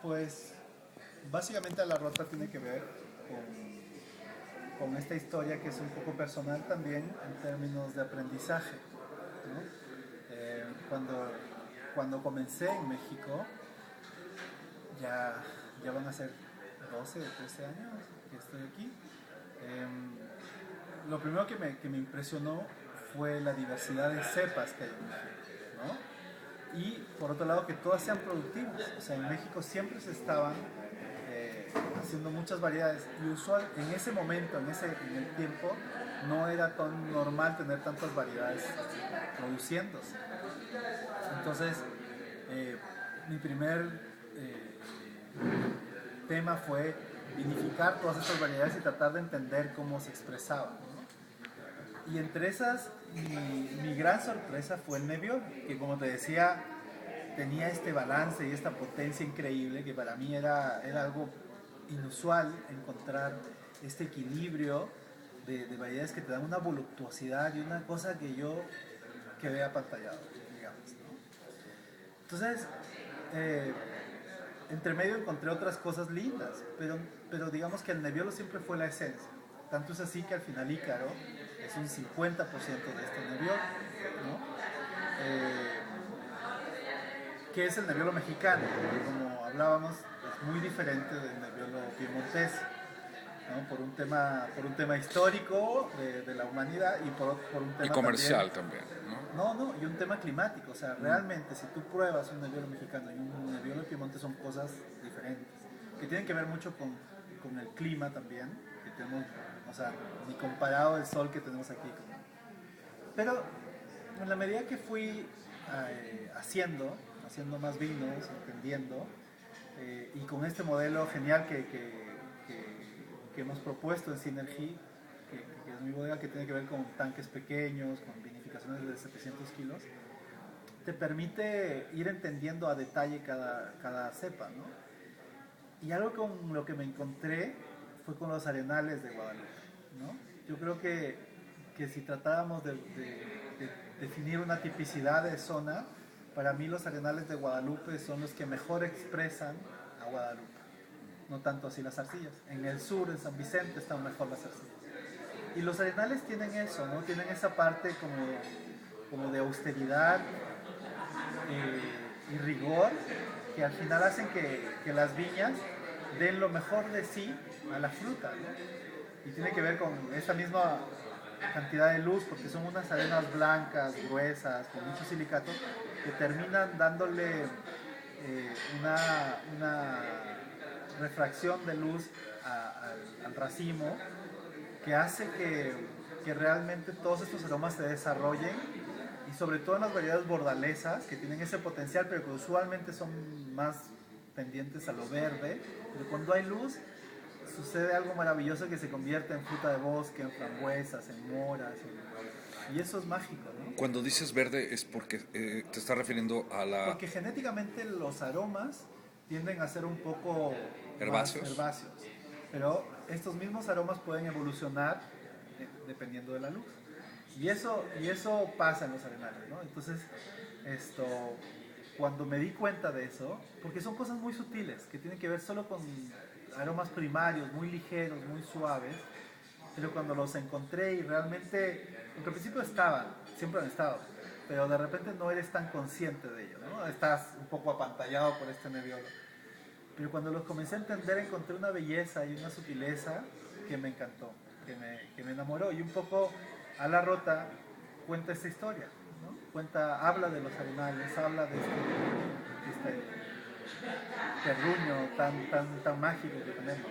Pues básicamente la rota tiene que ver con esta historia que es un poco personal también en términos de aprendizaje, ¿no? Cuando comencé en México, ya, ya van a ser 12 o 13 años que estoy aquí. Lo primero que me impresionó fue la diversidad de cepas que hay en México, ¿no? Y por otro lado que todas sean productivas. O sea, en México siempre se estaban haciendo muchas variedades y usual en ese momento, en el tiempo, no era tan normal tener tantas variedades produciéndose. Entonces, mi primer eh, tema fue vinificar todas estas variedades y tratar de entender cómo se expresaban, ¿no? Y entre esas, mi gran sorpresa fue el Nebbiolo, que como te decía, tenía este balance y esta potencia increíble que para mí era algo inusual encontrar este equilibrio de variedades que te dan una voluptuosidad y una cosa que yo quedé apantallado, digamos, ¿no? Entonces, eh, entre medio encontré otras cosas lindas, pero digamos que el Nebbiolo siempre fue la esencia. Tanto es así que al final Ícaro es un 50% de este Nebbiolo, ¿no? Que es el Nebbiolo mexicano, que como hablábamos es muy diferente del Nebbiolo piemontés, ¿no? Por un tema histórico de la humanidad y por un Y tema comercial también, ¿no? no, y un tema climático. O sea, realmente si tú pruebas un Nebbiolo mexicano y un Nebbiolo de Piemonte son cosas diferentes, que tienen que ver mucho con el clima también, que tenemos, o sea, ni comparado el sol que tenemos aquí. Pero en la medida que fui haciendo más vinos, entendiendo, y con este modelo genial que hemos propuesto en Synergy, que es mi bodega, que tiene que ver con tanques pequeños, con vinificaciones de 700 kilos, te permite ir entendiendo a detalle cada cepa, ¿no? Y algo con lo que me encontré fue con los arenales de Guadalupe, ¿no? Yo creo que si tratáramos de definir una tipicidad de zona, para mí los arenales de Guadalupe son los que mejor expresan a Guadalupe, no tanto así las arcillas. En el sur, en San Vicente, están mejor las arcillas. Y los arenales tienen eso, ¿no? Tienen esa parte como de austeridad y rigor que al final hacen que las viñas den lo mejor de sí a la fruta, ¿no? Y tiene que ver con esa misma cantidad de luz, porque son unas arenas blancas, gruesas, con mucho silicato, que terminan dándole una refracción de luz al racimo que hace que realmente todos estos aromas se desarrollen y sobre todo en las variedades bordalesas que tienen ese potencial pero que usualmente son más pendientes a lo verde, pero cuando hay luz sucede algo maravilloso que se convierte en fruta de bosque, en frambuesas, en moras, y eso es mágico, ¿no? Cuando dices verde es porque te estás refiriendo a la Porque genéticamente los aromas tienden a ser un poco más herbáceos. herbáceos, pero estos mismos aromas pueden evolucionar dependiendo de la luz. Y eso pasa en los arenales, ¿no? Entonces, esto, cuando me di cuenta de eso, porque son cosas muy sutiles, que tienen que ver solo con aromas primarios, muy ligeros, muy suaves, pero cuando los encontré y realmente, porque al principio estaban, siempre han estado, pero de repente no eres tan consciente de ello, ¿no? Estás un poco apantallado por este Nebbiolo. Pero cuando los comencé a entender encontré una belleza y una sutileza que me encantó, que me enamoró. Y un poco a la rota cuenta esta historia, ¿no? Habla de los animales, habla de este terruño tan mágico que tenemos.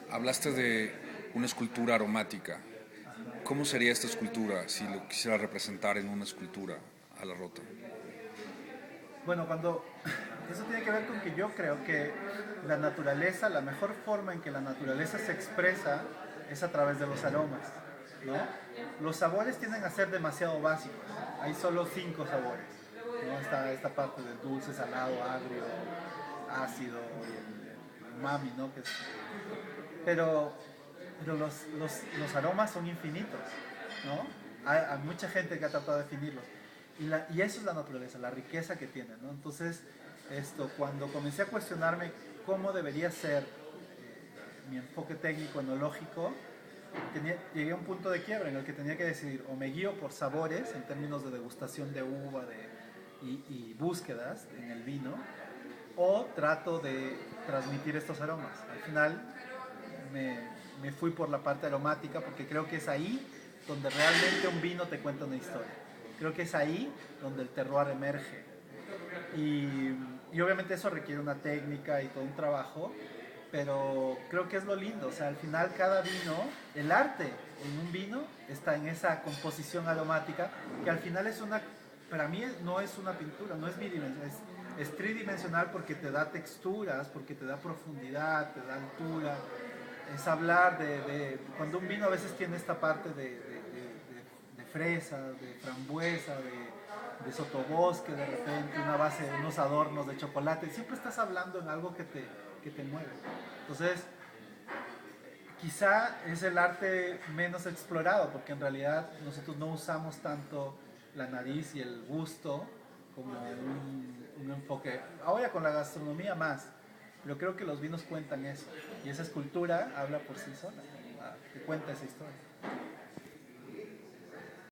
Hablaste de una escultura aromática. ¿Cómo sería esta escultura si lo quisiera representar en una escultura a la rota? Bueno, eso tiene que ver con que yo creo que la naturaleza, la mejor forma en que la naturaleza se expresa es a través de los aromas, ¿no? Los sabores tienden a ser demasiado básicos, ¿no? Hay solo 5 sabores, ¿no? Está esta parte del dulce, salado, agrio, ácido y el umami, ¿no? Pero, pero los aromas son infinitos, ¿no? Hay mucha gente que ha tratado de definirlos. Y eso es la naturaleza, la riqueza que tiene, ¿no? Entonces, cuando comencé a cuestionarme cómo debería ser mi enfoque técnico enológico, llegué a un punto de quiebra en el que tenía que decidir: o me guío por sabores en términos de degustación de uva y búsquedas en el vino, o trato de transmitir estos aromas. Al final me fui por la parte aromática porque creo que es ahí donde realmente un vino te cuenta una historia. Creo que es ahí donde el terroir emerge. Y obviamente eso requiere una técnica y todo un trabajo, pero creo que es lo lindo. O sea, al final cada vino, el arte en un vino está en esa composición aromática, que al final es una, para mí no es una pintura, no es bidimensional, es tridimensional porque te da texturas, porque te da profundidad, te da altura. Es hablar cuando un vino a veces tiene esta parte de fresa, de frambuesa, de sotobosque, de repente una base, unos adornos de chocolate, siempre estás hablando en algo que te mueve. Entonces, quizá es el arte menos explorado, porque en realidad nosotros no usamos tanto la nariz y el gusto como un enfoque. Ahora con la gastronomía más, pero creo que los vinos cuentan eso, y esa escultura habla por sí sola, te cuenta esa historia.